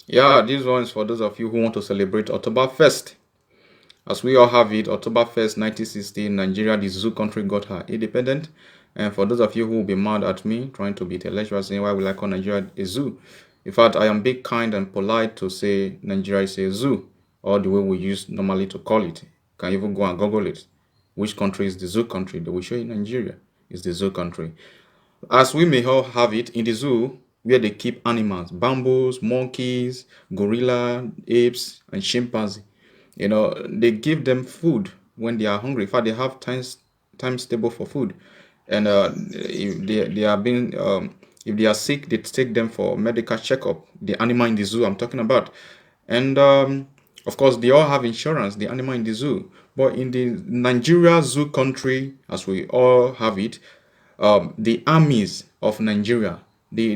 Yeah, this one is for those of you who want to celebrate October 1st. As we all have it, October 1st, 1960, Nigeria, the Zoo country, got her independent. And for those of you who will be mad at me, trying to be intellectual, saying why will I call Nigeria a zoo? In fact, I am being kind and polite to say Nigeria is a zoo, or the way we use normally to call it. You can even go and Google it. Which country is the zoo country? They will show you Nigeria is the zoo country. As we may all have it in the zoo, where they keep animals, bamboos, monkeys, gorilla, apes, and chimpanzee. They give them food when they are hungry. In fact, they have times table for food, and if they are being if they are sick, they take them for medical checkup. The animal in the zoo I'm talking about, and of course they all have insurance. The animal in the zoo, but in the Nigeria zoo country, as we all have it, the armies of Nigeria, the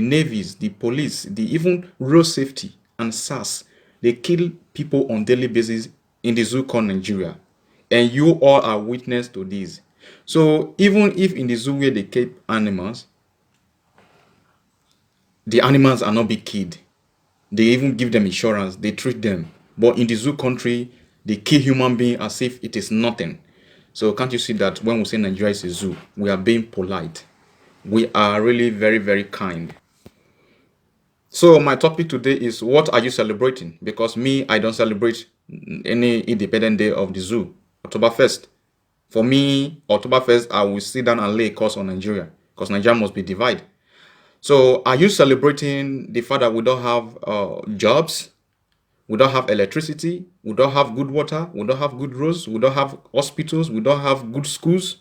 navies, the police, the even road safety and SARS, they kill people on daily basis in the zoo called Nigeria. And you all are witness to this. So even if in the zoo where they keep animals, the animals are not being killed. They even give them insurance, they treat them. But in the zoo country, they kill human being as if it is nothing. So can't you see that when we say Nigeria is a zoo, we are being polite. We are really very, very kind. So my topic today is, what are you celebrating? Because me, I don't celebrate any independent day of the zoo, October 1st. For me, October 1st, I will sit down and lay a course on Nigeria, because Nigeria must be divided. So are you celebrating the fact that we don't have jobs? We don't have electricity. We don't have good water. We don't have good roads. We don't have hospitals. We don't have good schools.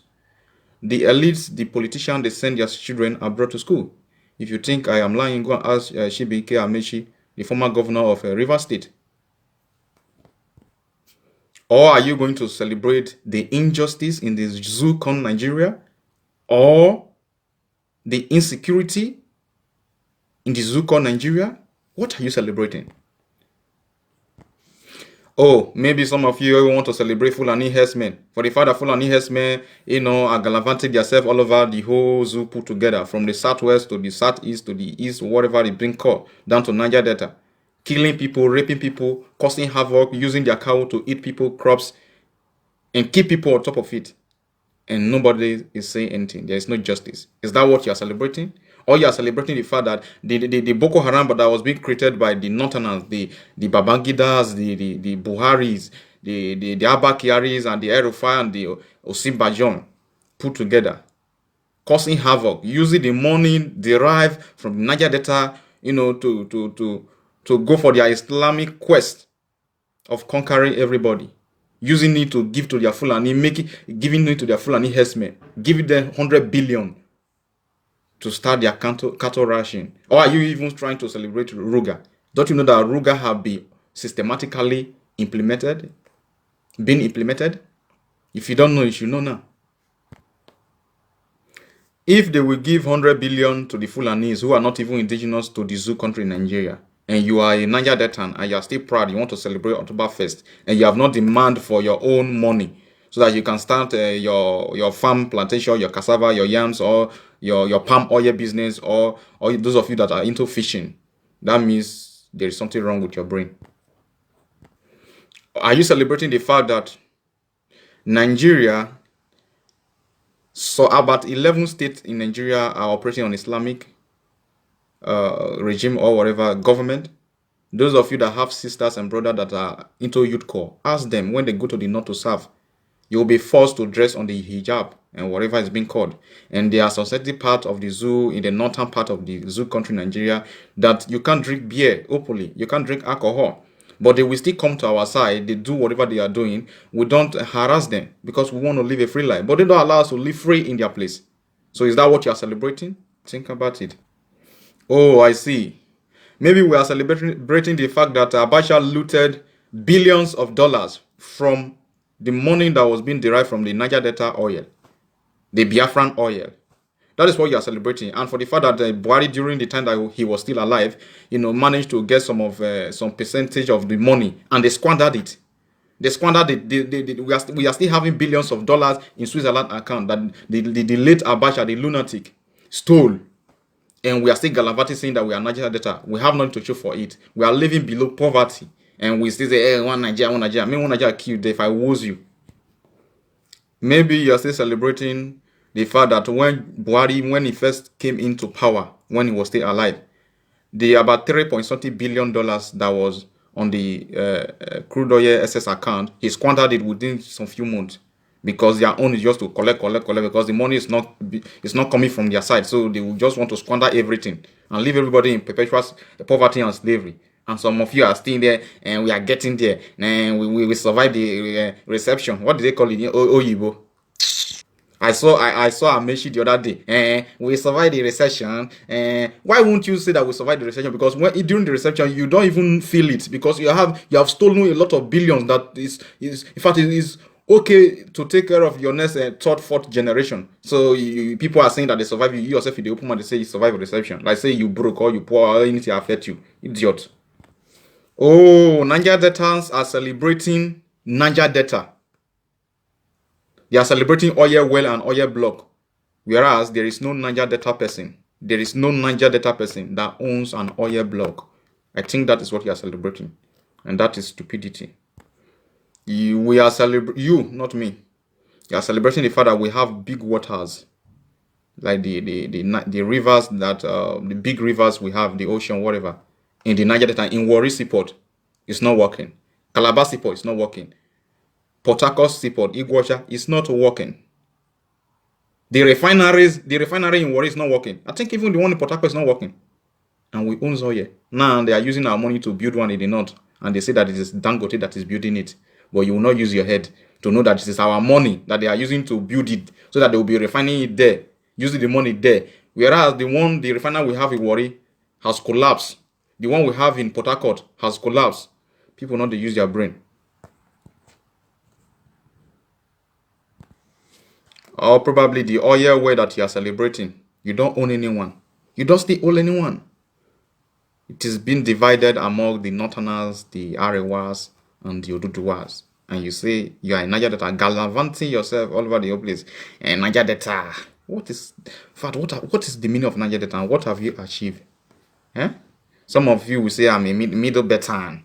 The elites, the politicians, they send their children abroad to school. If you think I am lying, go and ask Shibike Amechi, the former governor of River State. Or are you going to celebrate the injustice in the zoo con Nigeria? Or the insecurity in the zoo con Nigeria? What are you celebrating? Oh, maybe some of you want to celebrate Fulani herdsmen. For the fact that Fulani herdsmen, are gallivanting themselves all over the whole zoo put together, from the southwest to the southeast to the east, whatever it bring call, down to Niger Delta. Killing people, raping people, causing havoc, using their cow to eat people, crops, and keep people on top of it. And nobody is saying anything. There is no justice. Is that what you are celebrating? Or you are celebrating the fact that the Boko Haram that was being created by the Northerners, the Babangidas, the Buharis, the Abba Kiaris, and the Erufai and the Osinbajon put together, causing havoc, using the money derived from the Niger Delta, to go for their Islamic quest of conquering everybody, using it to give to their Fulani, giving it to their Fulani herdsmen, giving them 100 billion to start their cattle ration. Or are you even trying to celebrate Ruga? Don't you know that Ruga have been systematically been implemented? If you don't know, you should know now. If they will give 100 billion to the Fulanis who are not even indigenous to the zoo country in Nigeria, and you are a Niger Deltan and you are still proud, you want to celebrate October 1st, and you have not demand for your own money so that you can start your farm plantation, your cassava, your yams, or your palm oil business, or those of you that are into fishing, that means there is something wrong with your brain. Are you celebrating the fact that Nigeria, so about 11 states in Nigeria are operating on Islamic regime or whatever government? Those of you that have sisters and brothers that are into youth corps, ask them when they go to the north to serve. You'll be forced to dress on the hijab and whatever is being called. And there are society part of the zoo in the northern part of the zoo country, Nigeria, that you can't drink beer openly, you can't drink alcohol. But they will still come to our side, they do whatever they are doing. We don't harass them because we want to live a free life. But they don't allow us to live free in their place. So is that what you are celebrating? Think about it. Oh, I see. Maybe we are celebrating the fact that Abacha looted billions of dollars from the money that was being derived from the Niger Delta oil, the Biafran oil. That is what you are celebrating. And for the fact that Buhari, during the time that he was still alive, managed to get some percentage of the money, and they squandered it. They squandered it. We are still having billions of dollars in Switzerland account that the late Abacha, the lunatic, stole. and we are still gallivanting saying that we are Nigeria Delta. We have nothing to show for it. We are living below poverty, and we still say, "Hey, one Nigeria, one Nigeria." I mean, one Nigeria killed if I was you. Maybe you are still celebrating the fact that when Buhari, when he first came into power, when he was still alive, the about 3 point something billion that was on the crude oil SS account, he squandered it within some few months because their own is just to collect, collect, collect because the money is not coming from their side. So they will just want to squander everything and leave everybody in perpetual poverty and slavery. And some of you are still there, and we are getting there, and we survive the reception. What do they call it? Oyibo. I saw Amechi the other day. We survived the recession. Why won't you say that we survived the recession? Because during the recession you don't even feel it because you have stolen a lot of billions. That is in fact it is okay to take care of your next third, fourth generation. So people are saying that they survive. You yourself in the open mind they say you survive a recession. Like say you broke or you poor or anything affect you. Idiot. Oh, Niger Deltans are celebrating Niger Delta. They are celebrating oil well and oil block. Whereas there is no Niger Delta person. There is no Niger Delta person that owns an oil block. I think that is what you are celebrating. And that is stupidity. We are celebrating, you, not me. You are celebrating the fact that we have big waters. Like the rivers that, the big rivers we have, the ocean, whatever. In the Niger Delta, in Warri Seaport, it's not working. Calabar Seaport is not working. Port Harcourt Seaport, Iguacha, is not working. The refinery in Warri is not working. I think even the one in Port Harcourt is not working. And we own oil. Now they are using our money to build one in the north. And they say that it is Dangote that is building it. But you will not use your head to know that it is our money that they are using to build it. So that they will be refining it there. Using the money there. Whereas the refinery we have in Warri has collapsed. The one we have in Port Harcourt has collapsed. People not to use their brain. Or probably the oil well that you are celebrating. You don't own anyone. You don't still own anyone. It is being divided among the Northerners, the Arewas, and the Oduduwas. And you say you are in Niger Delta, gallivanting yourself all over the whole place. And Niger Delta, what is the meaning of Niger Delta and what have you achieved? Eh? Some of you will say I'm a middle betan.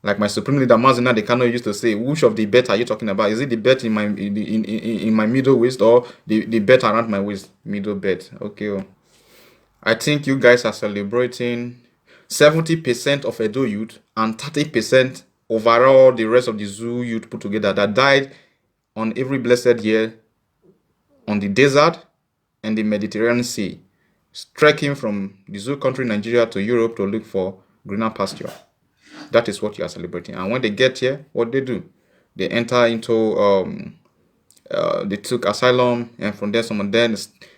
Like my supreme leader Mazina Dekano used to say, which of the bet are you talking about? Is it the bet in my middle waist or the bet around my waist? Middle bet. Okay. Oh. I think you guys are celebrating 70% of Edo youth and 30% overall the rest of the zoo youth put together that died on every blessed year on the desert and the Mediterranean Sea, trekking from the zoo country Nigeria to Europe to look for greener pasture. That is what you are celebrating. And when they get here, what they do? They enter into they took asylum, and from there some of them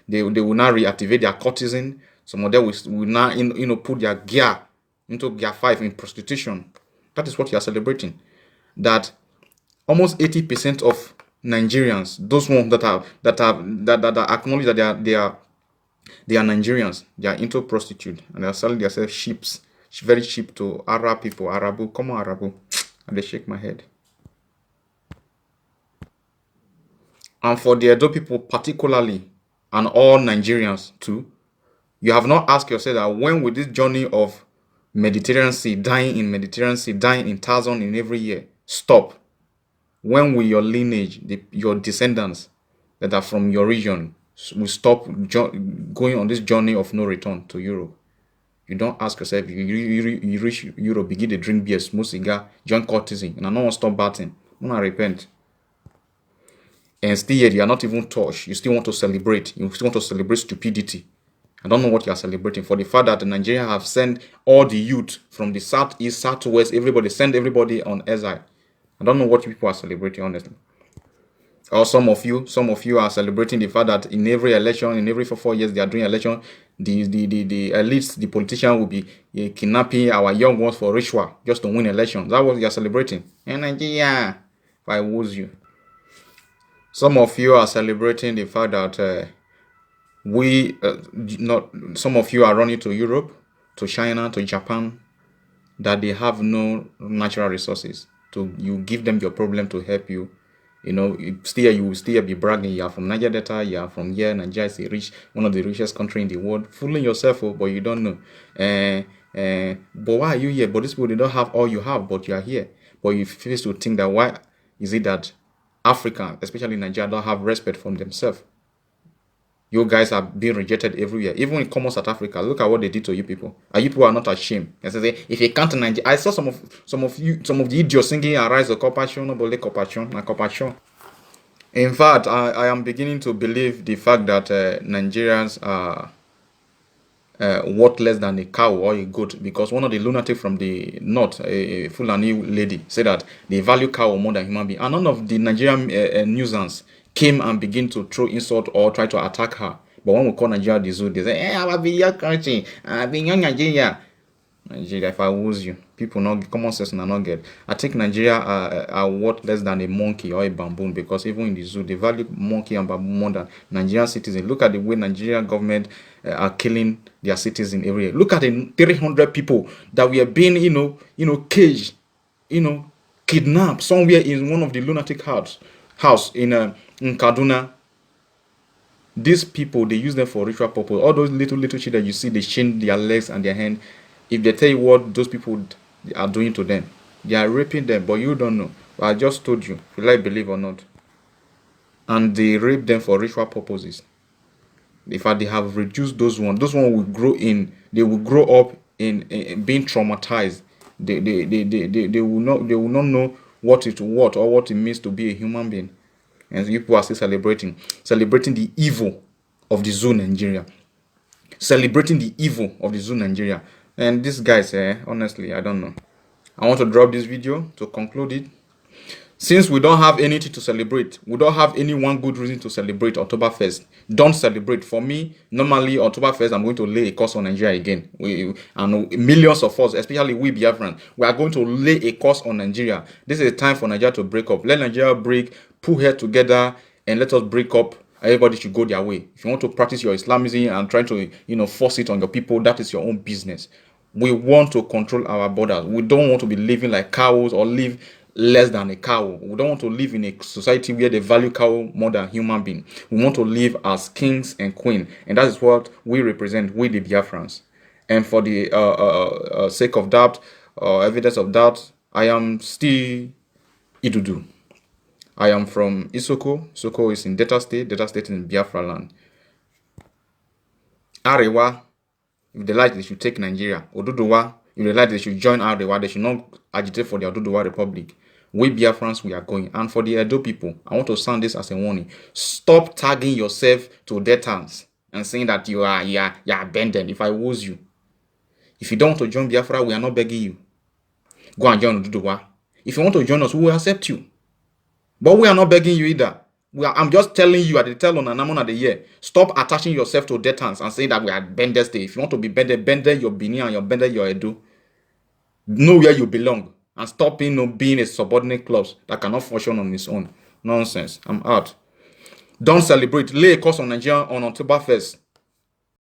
they will now reactivate their courtesan. Some of them will now put their gear into gear 5 in prostitution. That is what you are celebrating. That almost 80% of Nigerians, those ones that are acknowledge that they are Nigerians, they are into prostitute and they are selling themselves sheeps, very cheap to Arab people. Arabu, come on, Arabu. And they shake my head. And for the Edo people particularly, and all Nigerians too, you have not asked yourself that when will this journey of Mediterranean Sea, dying in thousands in every year, stop? When will your lineage, your descendants that are from your region, will stop going on this journey of no return to Europe? You don't ask yourself, you reach Europe, begin to drink beer, smoke cigar, join courtesan, and I don't want to stop batting. I'm going to repent. And still yet, you are not even touched. You still want to celebrate. You still want to celebrate stupidity. I don't know what you are celebrating. For the fact that Nigeria have sent all the youth from the southeast, southwest, send everybody on exile. I don't know what people are celebrating, honestly. Or some of you are celebrating the fact that in every election, in every 4 years they are doing election, the elites, the politicians will be kidnapping our young ones for ritual just to win elections. That's what you are celebrating. And Nigeria, if I was you. Some of you are celebrating the fact that some of you are running to Europe, to China, to Japan, that they have no natural resources. You give them your problem to help you. You will still be bragging. You are from Niger Delta. You are from here. Nigeria is one of the richest country in the world. Fooling yourself, but you don't know. But why are you here? But these people, they don't have all you have, but you are here. But you face to think that why is it that Africa, especially Nigeria, don't have respect from themselves? You guys are being rejected everywhere, even in common South Africa. Look at what they did to you people. And you people are not ashamed. And say, if you can't Nigeria, I saw some of the idiots singing "Arise the Compassion," nobody compassion, na compassion. In fact, I am beginning to believe the fact that Nigerians are worth less than a cow or a goat, because one of the lunatics from the north, a Fulani lady, said that they value cow more than human being, and none of the Nigerian nuisance came and begin to throw insult or try to attack her. But when we call Nigeria the zoo, they say, "Hey, I be your country, I be your Nigeria." Nigeria, if I was you, people not common sense and not get. I think Nigeria are worth less than a monkey or a baboon, because even in the zoo they value monkey and baboon more than Nigerian citizens. Look at the way Nigerian government are killing their citizens every year. Look at the 300 people that were being caged, kidnapped somewhere in one of the lunatic house in Kaduna. These people, they use them for ritual purpose. All those little children you see, they chain their legs and their hand. If they tell you what those people are doing to them, they are raping them, but you don't know. But I just told you, if you like believe or not. And they rape them for ritual purposes. In fact, they have reduced those ones. Those ones will grow up in being traumatized. They will not know what it means to be a human being. And people are still celebrating the evil of the zoo Nigeria. Celebrating the evil of the zoo Nigeria. And these guys, honestly, I don't know. I want to drop this video to conclude it. Since we don't have anything to celebrate, we don't have any one good reason to celebrate October 1st. Don't celebrate. For me, normally October 1st, I'm going to lay a curse on Nigeria again. And millions of us, especially we Biafrans, we are going to lay a curse on Nigeria. This is a time for Nigeria to break up. Let Nigeria break, put head together, and let us break up. Everybody should go their way. If you want to practice your Islamism and try to force it on your people, that is your own business. We want to control our borders. We don't want to be living like cows or live less than a cow. We don't want to live in a society where they value cow more than human being. We want to live as kings and queens, and that is what we represent, we the Biafrans. And for the sake of doubt, evidence of doubt, I am still Idudu. I am from Isoko. Isoko is in Delta State. Delta State in Biafra land. Arewa, if they like, they should take Nigeria. Oduduwa, if they like, they should join Arewa. They should not agitate for the Oduduwa Republic. We Biafrans, we are going. And for the Edo people, I want to sound this as a warning. Stop tagging yourself to Deltans and saying that you are abandoned. If I was you, if you don't want to join Biafra, we are not begging you. Go and join Oduduwa. If you want to join us, we will accept you. But we are not begging you either. I'm just telling you at the tail on an amount of the year. Stop attaching yourself to Deltans and saying that we are Bender State. If you want to be Bender your Benin and your Bender your Edo. Know where you belong. And stop being a subordinate clause that cannot function on its own. Nonsense. I'm out. Don't celebrate. Lay a curse on Nigeria on October 1st.